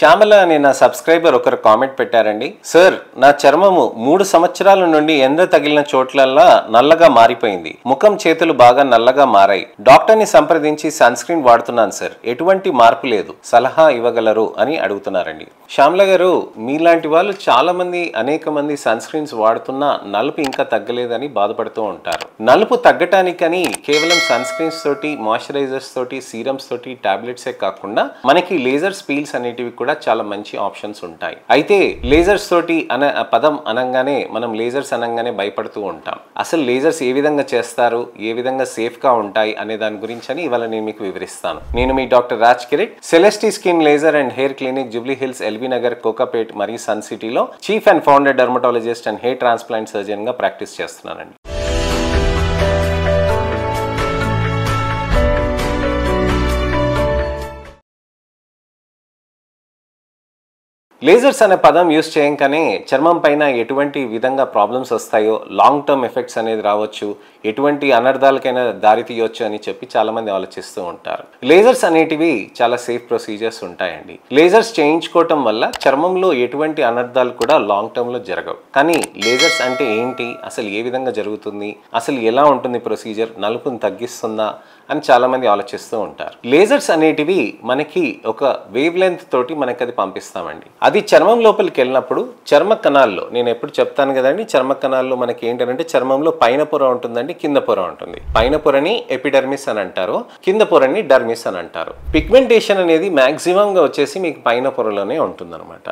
శ్యామల అనే నా సబ్స్క్రైబర్ ఒకరు కామెంట్ పెట్టారండి. సార్, నా చర్మము 3 సంవత్సరాల నుండి ఎండ తగిలిన చోట్లల్లా నల్లగా మారిపోయింది. ముఖం చేతులు బాగా నల్లగా మారాయి. డాక్టర్ని సంప్రదించి సన్ స్క్రీన్ వాడుతున్నాను సార్, ఎటువంటి మార్పు లేదు, సలహా ఇవ్వగలరు అని అడుగుతున్నారండి. శ్యామల గారు, మీలాంటి వాళ్ళు చాలా మంది అనేక మంది సన్ స్క్రీన్స్ వాడుతున్నా నలుపు ఇంకా తగ్గలేదని బాధపడుతూ ఉంటారు. నలుపు తగ్గటానికని కేవలం సన్ స్క్రీన్స్ తోటి, మాయిశ్చరైజర్స్ తోటి, సీరమ్స్ తోటి, టాబ్లెట్సే కాకుండా మనకి లేజర్ స్పీల్స్ అనేటివి కూడా చాలా మంచి ఆప్షన్స్ ఉంటాయి. అయితే లేజర్స్ తోటి పదం అనగానే మనం లేజర్స్ అనగానే భయపడుతూ ఉంటాం. అసలు లేజర్స్ ఏ విధంగా చేస్తారు, ఏ విధంగా సేఫ్ గా ఉంటాయి అనే దాని గురించి అని ఇవాళ నేను మీకు వివరిస్తాను. నేను మీ doctor Raj Kireet, Celestee skin laser and hair clinic, Jubilee Hills, LB Nagar, Kokapet మరియు సన్ సిటీలో chief and founder dermatologist and hair transplant surgeon గా ప్రాక్టీస్ చేస్తున్నానండి. లేజర్స్ అనే పదం యూస్ చేయంగానే చర్మం పైన ఎటువంటి విధంగా ప్రాబ్లమ్స్ వస్తాయో, లాంగ్ టర్మ్ ఎఫెక్ట్స్ అనేది రావచ్చు, ఎటువంటి అనర్థాలకైనా దారి తీయొచ్చు అని చెప్పి చాలా మంది ఆలోచిస్తూ ఉంటారు. లేజర్స్ అనేటివి చాలా సేఫ్ ప్రొసీజర్స్ ఉంటాయండి. లేజర్స్ చేయించుకోవటం వల్ల చర్మంలో ఎటువంటి అనర్థాలు కూడా లాంగ్ టర్మ్ లో జరగవు. కానీ లేజర్స్ అంటే ఏంటి, అసలు ఏ విధంగా జరుగుతుంది, అసలు ఎలా ఉంటుంది ప్రొసీజర్, నలుపుని తగ్గిస్తుందా అని చాలా మంది ఆలోచిస్తూ ఉంటారు. లేజర్స్ అనేటివి మనకి ఒక వేవ్ లెంత్ తోటి మనకి అది పంపిస్తామండి. అది చర్మం లోపలికి వెళ్ళినప్పుడు చర్మ కణాల్లో, నేను ఎప్పుడు చెప్తాను కదండి, చర్మ కణాల్లో మనకి ఏంటంటే చర్మంలో పైన పొర ఉంటుందండి, కింద పొర ఉంటుంది. పైన పొరని ఎపిడర్మిస్ అని అంటారు, కింద పొరని డర్మిస్ అని అంటారు. పిగ్మెంటేషన్ అనేది మాక్సిమం గా వచ్చేసి మీకు పైన పొరలోనే ఉంటుంది అనమాట.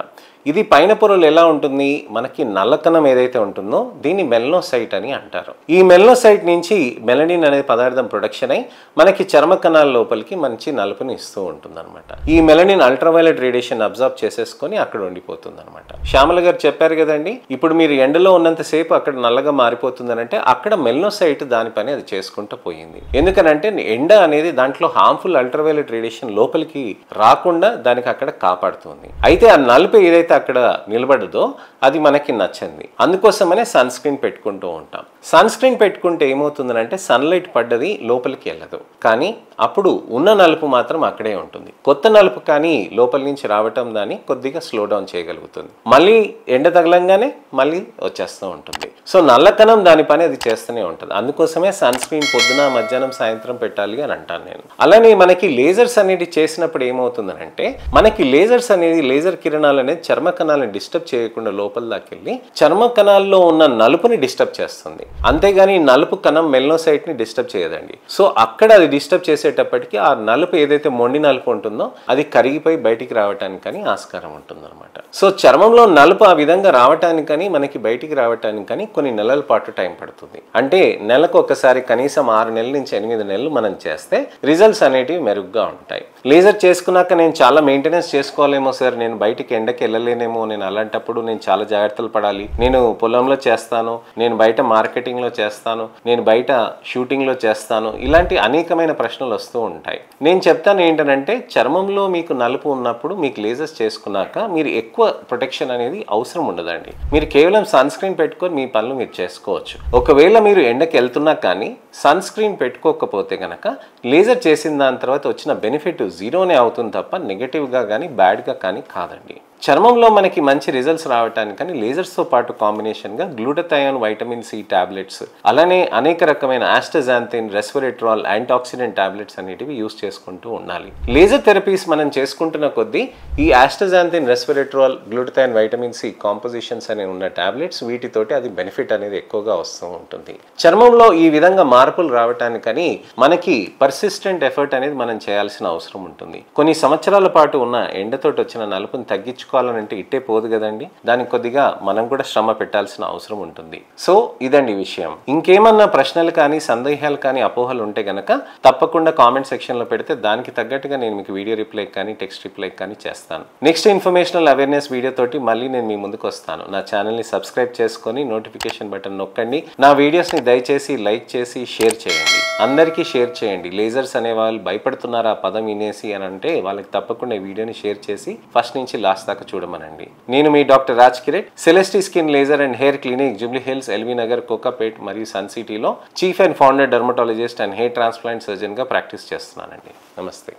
ఇది పైన పొరలు ఎలా ఉంటుంది, మనకి నల్లకణం ఏదైతే ఉంటుందో దీన్ని మెలనోసైట్ అని అంటారు. ఈ మెలనోసైట్ నుంచి మెలనిన్ అనే పదార్థం ప్రొడక్షన్ అయి మనకి చర్మ కణాల లోపలికి మంచి నలుపుని ఇస్తూ ఉంటుంది అనమాట. ఈ మెలనిన్ అల్ట్రావైలెట్ రేడియేషన్ అబ్జర్వ్ చేసేసుకొని అక్కడ ఉండిపోతుంది అనమాట. శ్యామల గారు చెప్పారు కదండి, ఇప్పుడు మీరు ఎండలో ఉన్నంతసేపు అక్కడ నల్లగా మారిపోతుందని అంటే అక్కడ మెలనోసైట్ దాని పని అది చేసుకుంటూ పోయింది. ఎందుకనంటే ఎండ అనేది దాంట్లో హార్మ్ఫుల్ అల్ట్రావైలెట్ రేడియేషన్ లోపలికి రాకుండా దానికి అక్కడ కాపాడుతుంది. అయితే ఆ నలుపు ఏదైతే అక్కడ నిలబడదో అది మనకి నచ్చింది. అందుకోసమనే సన్ స్క్రీన్ పెట్టుకుంటూ ఉంటాం. సన్ స్క్రీన్ పెట్టుకుంటే ఏమవుతుందంటే సన్లైట్ పడ్డది లోపలికి వెళ్ళదు, కానీ అప్పుడు ఉన్న నలుపు మాత్రం అక్కడే ఉంటుంది. కొత్త నలుపు కానీ లోపల నుంచి రావటం దాన్ని కొద్దిగా స్లో డౌన్ చేయగలుగుతుంది. మళ్ళీ ఎండ తగలంగానే మళ్ళీ వచ్చేస్తూ ఉంటుంది. సో నల్లకణం దాని పని అది చేస్తూనే ఉంటుంది. అందుకోసమే సన్ స్క్రీన్ పొద్దున, మధ్యాహ్నం, సాయంత్రం పెట్టాలి అని అంటాను నేను. అలానే మనకి లేజర్స్ అనేది చేసినప్పుడు ఏమవుతుందనంటే మనకి లేజర్స్ అనేది, లేజర్ కిరణాలు అనేది చర్మ కణాలను డిస్టర్బ్ చేయకుండా లోపల దాకెళ్ళి చర్మ కణాల్లో ఉన్న నలుపుని డిస్టర్బ్ చేస్తుంది. అంతేగాని నలుపు కణం మెలనోసైట్ ని డిస్టర్బ్ చేయదండి. సో అక్కడ అది డిస్టర్బ్ చేసేటప్పటికి ఆ నలుపు ఏదైతే మొండి నలుపు ఉంటుందో అది కరిగిపోయి బయటికి రావటానికని ఆస్కారం ఉంటుంది అనమాట. సో చర్మంలో నలుపు ఆ విధంగా రావటానికని, మనకి బయటికి రావటానికని కొన్ని నెలల పాటు టైం పడుతుంది. అంటే నెలకు ఒకసారి కనీసం 6 నెలల నుంచి 8 నెలలు మనం చేస్తే రిజల్ట్స్ అనేటివి మెరుగ్గా ఉంటాయి. లేజర్ చేసుకున్నాక నేను చాలా మెయింటెనెన్స్ చేసుకోవాలేమో సార్, నేను బయటికి ఎండకి వెళ్ళలేనేమో, నేను అలాంటప్పుడు నేను చాలా జాగ్రత్తలు పడాలి, నేను పొలంలో చేస్తాను, నేను బయట మార్కెటింగ్ లో చేస్తాను, నేను బయట షూటింగ్ లో చేస్తాను, ఇలాంటి అనేకమైన ప్రశ్నలు వస్తూ ఉంటాయి. నేను చెప్తాను ఏంటంటే చర్మంలో మీకు నలుపు ఉన్నప్పుడు మీకు లేజర్స్ చేసుకున్నాక మీరు ఎక్కువ ప్రొటెక్షన్ అనేది అవసరం ఉండదండి. మీరు కేవలం సన్ స్క్రీన్ పెట్టుకొని మీ పనులు మీరు చేసుకోవచ్చు. ఒకవేళ మీరు ఎండకి వెళ్తున్నా కానీ సన్ స్క్రీన్ పెట్టుకోకపోతే కనుక లేజర్ చేసిన దాని తర్వాత వచ్చిన బెనిఫిట్ జీరోనే అవుతుంది తప్ప నెగటివ్గా కానీ బ్యాడ్గా కానీ కాదండి. చర్మంలో మనకి మంచి రిజల్ట్స్ రావటానికని లేజర్స్తో పాటు కాంబినేషన్గా గ్లూటథయోన్, వైటమిన్ సి టాబ్లెట్స్, అలానే అనేక రకమైన ఆస్టజాంథిన్, రెస్వెరాట్రాల్, యాంటాక్సిడెంట్ టాబ్లెట్స్ అనేటివి యూస్ చేసుకుంటూ ఉండాలి. లేజర్ థెరపీస్ మనం చేసుకుంటున్న కొద్దీ ఈ astaxanthin, resveratrol, glutathione, vitamin C compositions అనే ఉన్న టాబ్లెట్స్ వీటితోటి అది బెనిఫిట్ అనేది ఎక్కువగా వస్తూ ఉంటుంది. చర్మంలో ఈ విధంగా మార్పులు రావటానికని మనకి పర్సిస్టెంట్ ఎఫర్ట్ అనేది మనం చేయాల్సిన అవసరం ఉంటుంది. కొన్ని సంవత్సరాల పాటు ఉన్న ఎండతోటి వచ్చిన నలుపుని తగ్గించుకోవాలంటే ఇట్టే పోదు కదండి, దానికి కొద్దిగా మనం కూడా శ్రమ పెట్టాల్సిన అవసరం ఉంటుంది. సో ఇదండి విషయం. ఇంకేమన్నా ప్రశ్నలు కానీ, సందేహాలు కానీ, అపోహలు ఉంటే గనక తప్పకుండా కామెంట్ సెక్షన్ లో పెడితే దానికి తగ్గట్టుగా నేను మీకు వీడియో రిప్లై కానీ, టెక్స్ట్ రిప్లై కానీ చేస్తాను. నెక్స్ట్ ఇన్ఫర్మేషనల్ అవేర్నెస్ వీడియో తోటి మళ్ళీ నేను మీ ముందుకు వస్తాను. నా ఛానల్ ని సబ్స్క్రైబ్ చేసుకొని నోటిఫికేషన్ బటన్ నొక్కండి. నా వీడియోస్ ని దయచేసి లైక్ చేసి షేర్ చేయండి, అందరికీ షేర్ చేయండి. లేజర్స్ అనే వాళ్ళు భయపడుతున్నారు ఆ పదం వినేసి అని అంటే వాళ్ళకి తప్పకుండా ఈ వీడియోని షేర్ చేసి ఫస్ట్ నుంచి లాస్ట్ దాకా చూడమనండి. నేను మీ doctor Raj Kireet, Celestee skin laser and hair clinic, Jubilee Hills, LB Nagar, Kokapet మరియు సన్ సిటీలో chief and founder dermatologist and hair transplant surgeon గా ప్రాక్టీస్ చేస్తున్నానండి. నమస్తే.